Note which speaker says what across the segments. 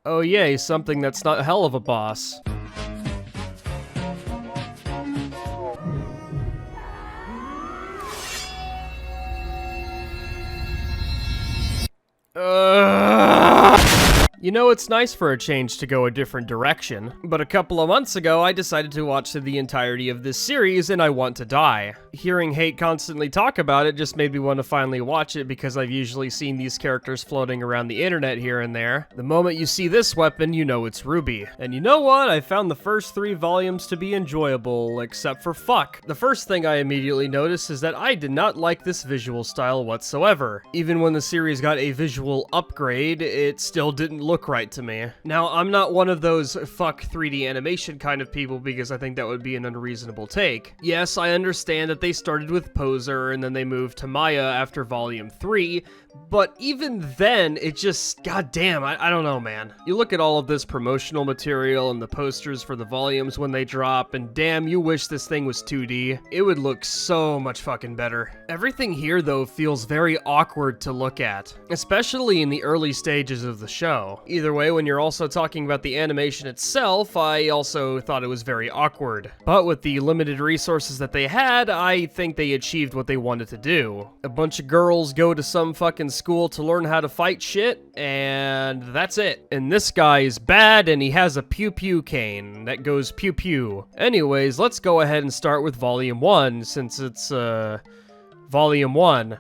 Speaker 1: Oh yay, something that's not a hell of a boss. You know, it's nice for a change to go a different direction, but a couple of months ago I decided to watch the entirety of this series and I want to die. Hearing Hate constantly talk about it just made me want to finally watch it because I've usually seen these characters floating around the internet here and there. The moment you see this weapon, you know it's RWBY. And you know what? I found the first 3 volumes to be enjoyable, except for fuck. The first thing I immediately noticed is that I did not like this visual style whatsoever. Even when the series got a visual upgrade, it still didn't look right to me. Now, I'm not one of those fuck 3D animation kind of people because I think that would be an unreasonable take. Yes, I understand that they started with Poser and then they moved to Maya after volume 3, but even then, it just, goddamn, I don't know, man. You look at all of this promotional material and the posters for the volumes when they drop, and damn, you wish this thing was 2D. It would look so much fucking better. Everything here, though, feels very awkward to look at, especially in the early stages of the show. Either way, when you're also talking about the animation itself, I also thought it was very awkward. But with the limited resources that they had, I think they achieved what they wanted to do. A bunch of girls go to some fucking school to learn how to fight shit, and that's it. And this guy is bad, and he has a pew-pew cane that goes pew-pew. Anyways, let's go ahead and start with Volume 1, since it's, Volume 1.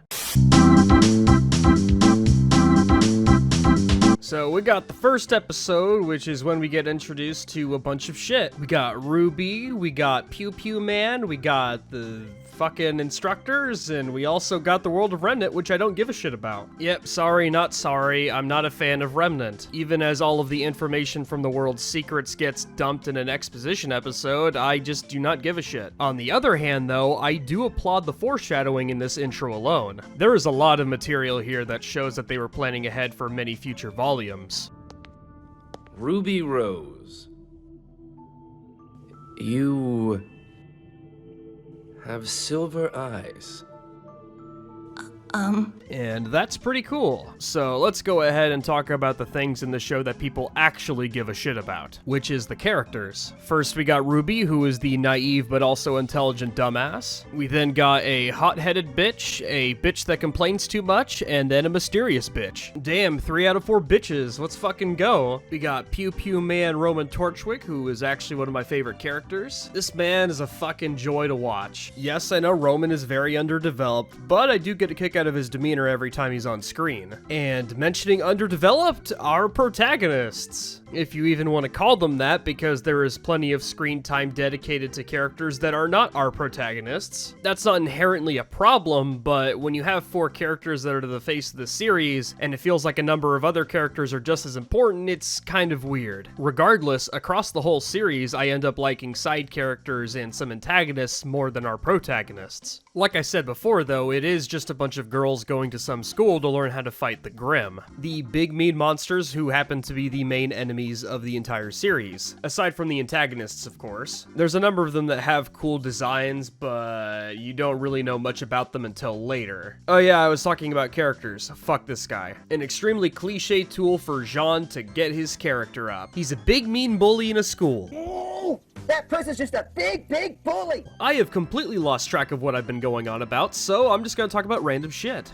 Speaker 1: So we got the first episode, which is when we get introduced to a bunch of shit. We got RWBY, we got Pew Pew Man, we got the fucking instructors, and we also got the world of Remnant, which I don't give a shit about. Yep, sorry, not sorry, I'm not a fan of Remnant. Even as all of the information from the world's secrets gets dumped in an exposition episode, I just do not give a shit. On the other hand, though, I do applaud the foreshadowing in this intro alone. There is a lot of material here that shows that they were planning ahead for many future volumes.
Speaker 2: Ruby Rose, you have silver eyes.
Speaker 1: And that's pretty cool. So let's go ahead and talk about the things in the show that people actually give a shit about, which is the characters. First, we got RWBY, who is the naive but also intelligent dumbass. We then got a hot-headed bitch, a bitch that complains too much, and then a mysterious bitch. Damn, 3 out of 4 bitches. Let's fucking go. We got Pew Pew Man Roman Torchwick, who is actually one of my favorite characters. This man is a fucking joy to watch. Yes, I know Roman is very underdeveloped, but I do get a kick out of his demeanor every time he's on screen. And mentioning underdeveloped, our protagonists. If you even want to call them that, because there is plenty of screen time dedicated to characters that are not our protagonists. That's not inherently a problem, but when you have 4 characters that are the face of the series, and it feels like a number of other characters are just as important, it's kind of weird. Regardless, across the whole series, I end up liking side characters and some antagonists more than our protagonists. Like I said before, though, it is just a bunch of girls going to some school to learn how to fight the Grimm, the big mean monsters who happen to be the main enemies of the entire series. Aside from the antagonists, of course. There's a number of them that have cool designs, but you don't really know much about them until later. Oh yeah, I was talking about characters. Fuck this guy. An extremely cliche tool for Jean to get his character up. He's a big mean bully in a school.
Speaker 3: That person's just a big bully!
Speaker 1: I have completely lost track of what I've been going on about, so I'm just gonna talk about random shit.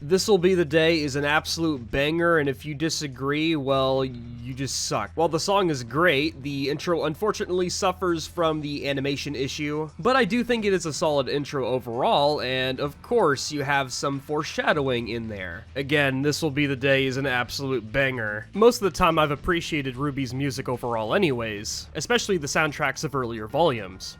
Speaker 1: This'll Be the Day is an absolute banger, and if you disagree, well, you just suck. While the song is great, the intro unfortunately suffers from the animation issue, but I do think it is a solid intro overall, and of course, you have some foreshadowing in there. Again, This'll Be the Day is an absolute banger. Most of the time, I've appreciated RWBY's music overall anyways, especially the soundtracks of earlier volumes.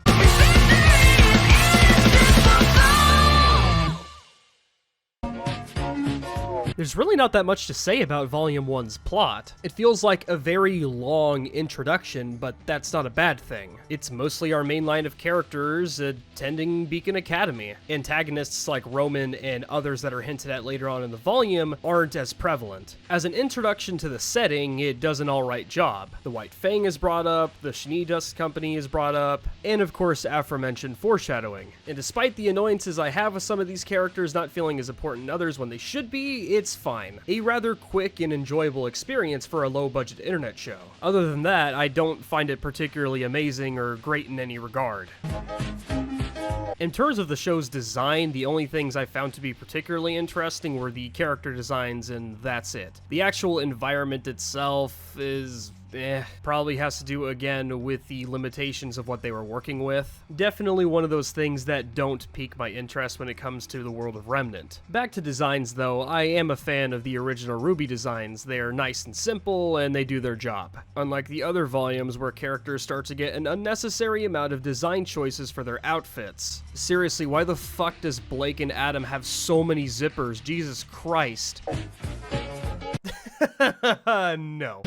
Speaker 1: There's really not that much to say about Volume 1's plot. It feels like a very long introduction, but that's not a bad thing. It's mostly our main line of characters attending Beacon Academy. Antagonists like Roman and others that are hinted at later on in the volume aren't as prevalent. As an introduction to the setting, it does an alright job. The White Fang is brought up, the Shini Dust Company is brought up, and of course aforementioned foreshadowing. And despite the annoyances I have with some of these characters not feeling as important as others when they should be, it's fine. A rather quick and enjoyable experience for a low-budget internet show. Other than that, I don't find it particularly amazing or great in any regard. In terms of the show's design, the only things I found to be particularly interesting were the character designs, and that's it. The actual environment itself is probably has to do again with the limitations of what they were working with. Definitely one of those things that don't pique my interest when it comes to the world of Remnant. Back to designs though, I am a fan of the original RWBY designs. They are nice and simple, and they do their job. Unlike the other volumes where characters start to get an unnecessary amount of design choices for their outfits. Seriously, why the fuck does Blake and Adam have so many zippers? Jesus Christ. No.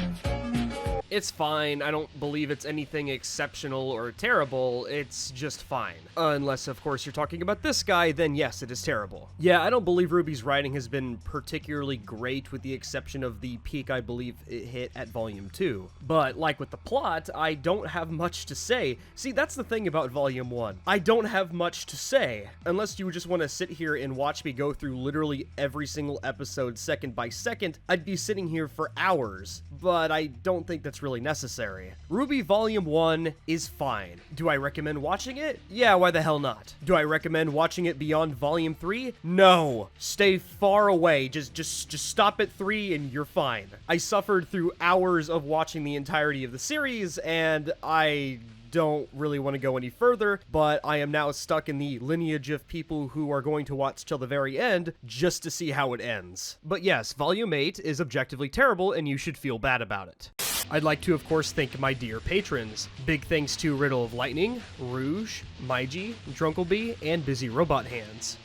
Speaker 1: It's fine. I don't believe it's anything exceptional or terrible. It's just fine. Unless, of course, you're talking about this guy, then yes, it is terrible. Yeah, I don't believe RWBY's writing has been particularly great with the exception of the peak I believe it hit at Volume 2. But, like with the plot, I don't have much to say. See, that's the thing about Volume 1. I don't have much to say. Unless you just want to sit here and watch me go through literally every single episode second by second, I'd be sitting here for hours. But I don't think that's really necessary. RWBY Volume 1 is fine. Do I recommend watching it? Yeah, why the hell not? Do I recommend watching it beyond Volume 3? No. Stay far away. Just stop at 3 and you're fine. I suffered through hours of watching the entirety of the series, and I don't really want to go any further, but I am now stuck in the lineage of people who are going to watch till the very end just to see how it ends. But yes, Volume 8 is objectively terrible, and you should feel bad about it. I'd like to, of course, thank my dear patrons. Big thanks to RiddleofLighting, Rouge, Maji, DrunkleBee, and BusyRobotHands.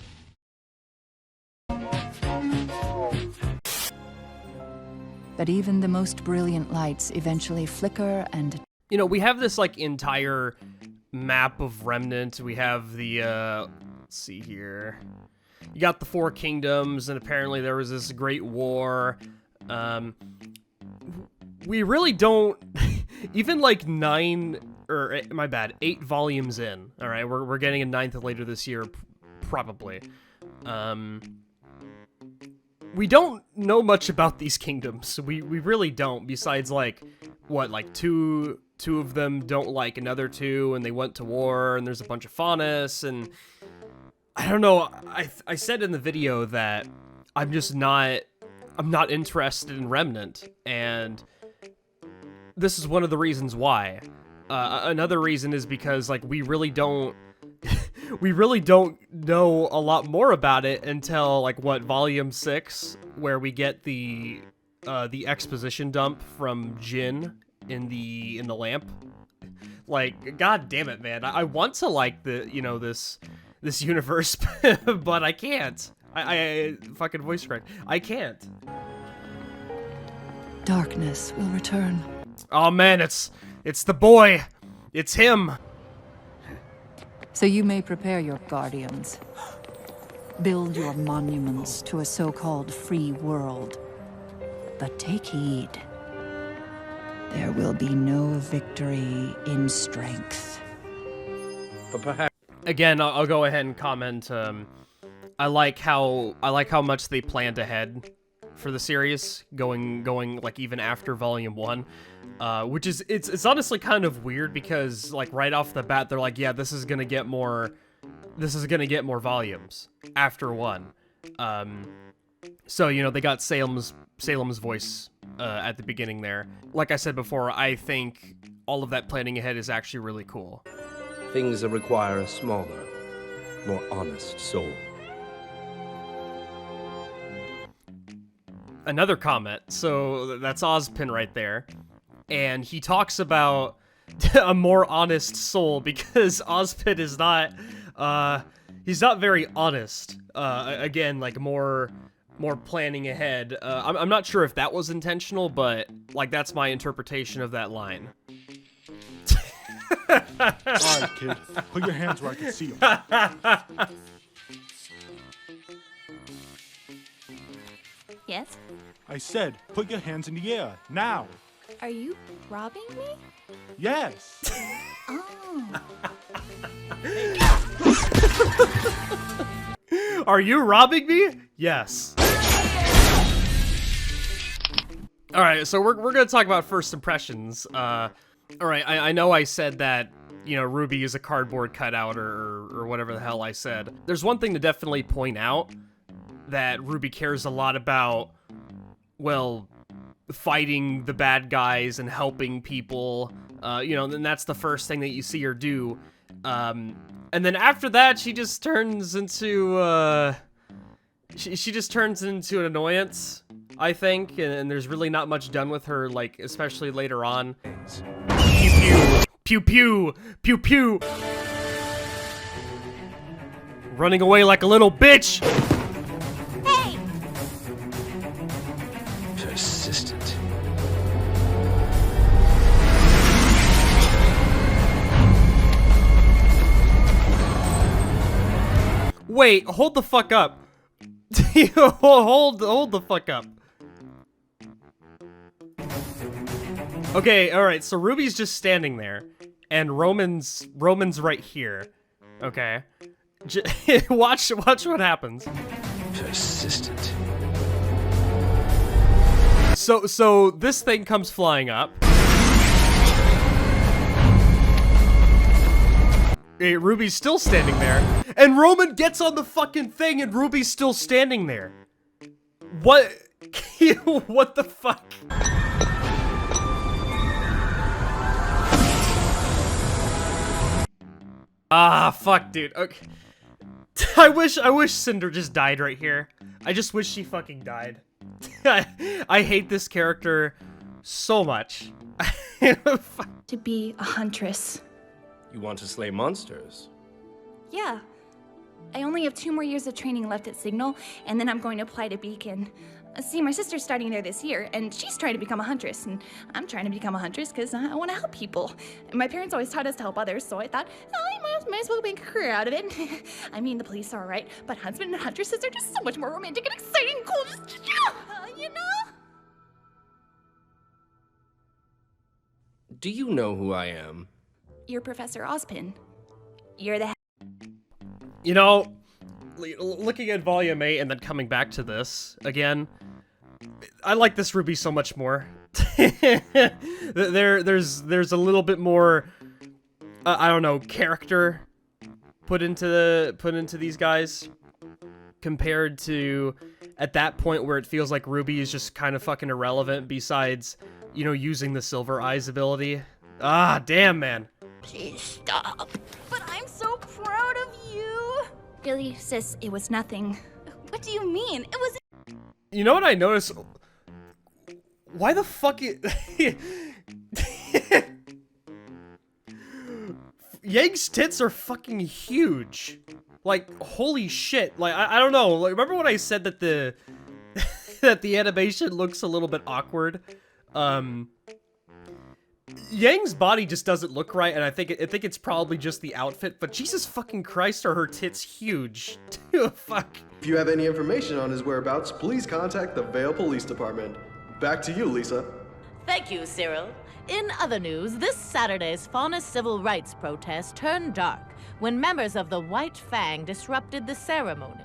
Speaker 4: But even the most brilliant lights eventually flicker and...
Speaker 1: You know, we have this, like, entire map of Remnant. We have the, let's see here. You got the 4 kingdoms, and apparently there was this great war. We really don't, even like 8 volumes in, all right, we're getting a 9th later this year, probably. We don't know much about these kingdoms. We really don't, besides like, what, like two of them don't like another 2, and they went to war, and there's a bunch of faunus, and I don't know, I said in the video that I'm not interested in Remnant, and this is one of the reasons why. Another reason is because, like, we really don't know a lot more about it until, like, what, Volume 6, where we get the exposition dump from Jin in the lamp. Like, god damn it, man. I want to like this universe, but I can't. I fucking voice crack. I can't.
Speaker 4: Darkness will return.
Speaker 1: Oh man, it's the boy. It's him.
Speaker 4: So you may prepare your guardians. Build your monuments to a so-called free world. But take heed. There will be no victory in strength.
Speaker 2: But perhaps...
Speaker 1: Again, I'll go ahead and comment. I like how much they planned ahead for the series, going like even after Volume 1, which is it's honestly kind of weird because like right off the bat they're like, yeah, this is gonna get more volumes after 1. So you know they got Salem's voice at the beginning there. Like I said before, I think all of that planning ahead is actually really cool.
Speaker 2: Things that require a smaller, more honest soul.
Speaker 1: Another comment. So that's Ozpin right there. And he talks about a more honest soul because Ozpin is not, he's not very honest. Again, like more planning ahead. I'm not sure if that was intentional, but like that's my interpretation of that line.
Speaker 5: Alright, kid. Put your hands where I can see them.
Speaker 6: Yes?
Speaker 5: I said, put your hands in the air, now.
Speaker 6: Are you robbing me?
Speaker 5: Yes.
Speaker 6: Oh.
Speaker 1: Are you robbing me? Yes. All right, so we're gonna talk about first impressions. All right, I know I said that, you know, RWBY is a cardboard cutout or whatever the hell I said. There's one thing to definitely point out, that RWBY cares a lot about, well, fighting the bad guys and helping people. You know, and that's the first thing that you see her do. And then after that, she just turns into, she just turns into an annoyance, I think, and there's really not much done with her, like, especially later on. Pew pew, pew pew, pew pew. Running away like a little bitch.
Speaker 6: Hey!
Speaker 2: Persistent.
Speaker 1: Wait, hold the fuck up. hold the fuck up. Okay, alright, so Ruby's just standing there, and Roman's right here. Okay. Watch what happens.
Speaker 2: Persistent.
Speaker 1: So this thing comes flying up. Hey, Ruby's still standing there, and Roman gets on the fucking thing, and Ruby's still standing there. What? What the fuck? Ah, fuck, dude. Okay. I wish Cinder just died right here. I just wish she fucking died. I hate this character so much.
Speaker 6: To be a huntress.
Speaker 2: You want to slay monsters?
Speaker 6: Yeah. I only have 2 more years of training left at Signal, and then I'm going to apply to Beacon. See, my sister's starting there this year, and she's trying to become a huntress, and I'm trying to become a huntress because I want to help people. And my parents always taught us to help others, so I thought, oh, I might as well make a career out of it. I mean, the police are alright, but husband and huntresses are just so much more romantic and exciting and cool, just, you know?
Speaker 2: Do you know who I am?
Speaker 6: You're Professor Ozpin. You're the
Speaker 1: You know, looking at Volume 8 and then coming back to this again, I like this RWBY so much more. There's a little bit more, I don't know, character put into these guys compared to at that point where it feels like RWBY is just kind of fucking irrelevant besides, you know, using the Silver Eyes ability. Ah, damn, man.
Speaker 6: Please stop. But I'm so proud of you. Really, sis, it was nothing. What do you mean? It was.
Speaker 1: You know what I noticed? Why the fuck Yang's tits are fucking huge. Like, holy shit. Like, I don't know. Like, remember when I said that the that the animation looks a little bit awkward? Yang's body just doesn't look right, and I think it's probably just the outfit, but Jesus fucking Christ, are her tits huge. Fuck.
Speaker 7: If you have any information on his whereabouts, please contact the Vale Police Department. Back to you, Lisa.
Speaker 8: Thank you, Cyril. In other news, this Saturday's Faunus civil rights protest turned dark when members of the White Fang disrupted the ceremony.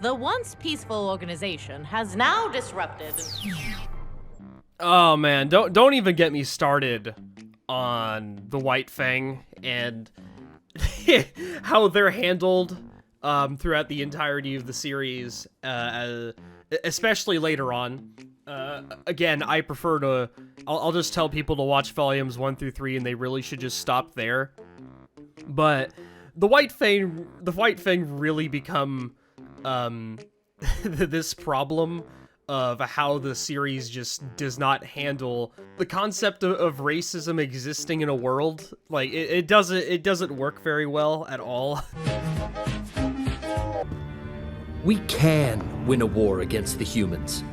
Speaker 8: The once peaceful organization has now disrupted.
Speaker 1: Oh man, don't even get me started on the White Fang and how they're handled throughout the entirety of the series, especially later on. Again, I prefer to. I'll just tell people to watch volumes 1 through 3, and they really should just stop there. But the White Fang really become this problem of how the series just does not handle the concept of racism existing in a world. Like, it doesn't work very well at all.
Speaker 9: We can win a war against the humans.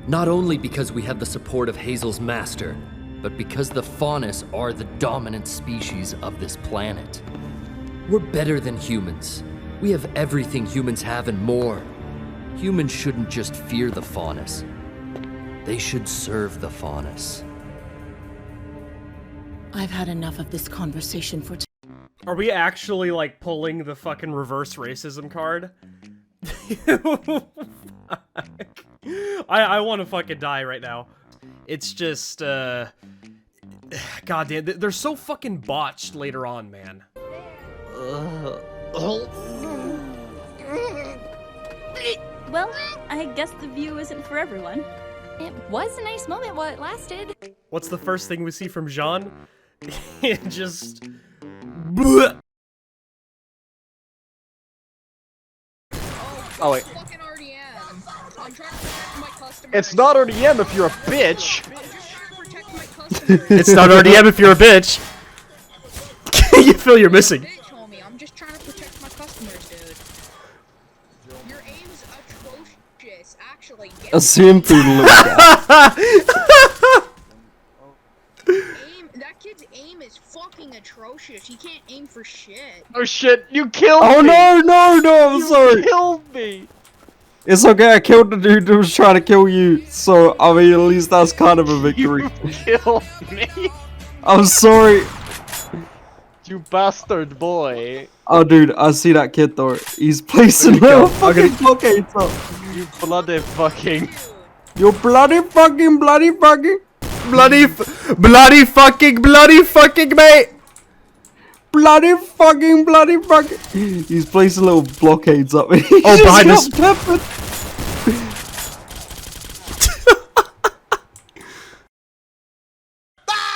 Speaker 9: Not only because we have the support of Hazel's master, but because the Faunus are the dominant species of this planet. We're better than humans. We have everything humans have and more. Humans shouldn't just fear the Faunus. They should serve the Faunus.
Speaker 8: I've had enough of this conversation for
Speaker 1: Are we actually, like, pulling the fucking reverse racism card? I want to fucking die right now. It's just, God damn, they're so fucking botched later on, man.
Speaker 10: Well, I guess the view isn't for everyone.
Speaker 6: It was a nice moment while it lasted.
Speaker 1: What's the first thing we see from Jean? It just... Bleh.
Speaker 11: Oh wait. It's not RDM if you're a bitch.
Speaker 1: It's not RDM if you're a bitch. You feel you're missing.
Speaker 12: I'm just trying to protect my customers, dude. Your aim is atrocious, actually. That kid's aim is fucking atrocious. He can't aim for shit.
Speaker 11: Oh shit, you killed me!
Speaker 13: Oh no, I'm sorry.
Speaker 11: You killed me!
Speaker 13: It's okay, I killed the dude who was trying to kill you, so I mean at least that's kind of a victory.
Speaker 11: You killed me!
Speaker 13: I'm sorry.
Speaker 11: You bastard boy.
Speaker 13: Oh dude, I see that kid though. He's placing little fucking blockades up.
Speaker 11: You bloody fucking...
Speaker 13: You bloody fucking
Speaker 1: bloody fucking mate!
Speaker 13: Bloody fucking. He's placing little blockades up.
Speaker 1: Oh, behind us.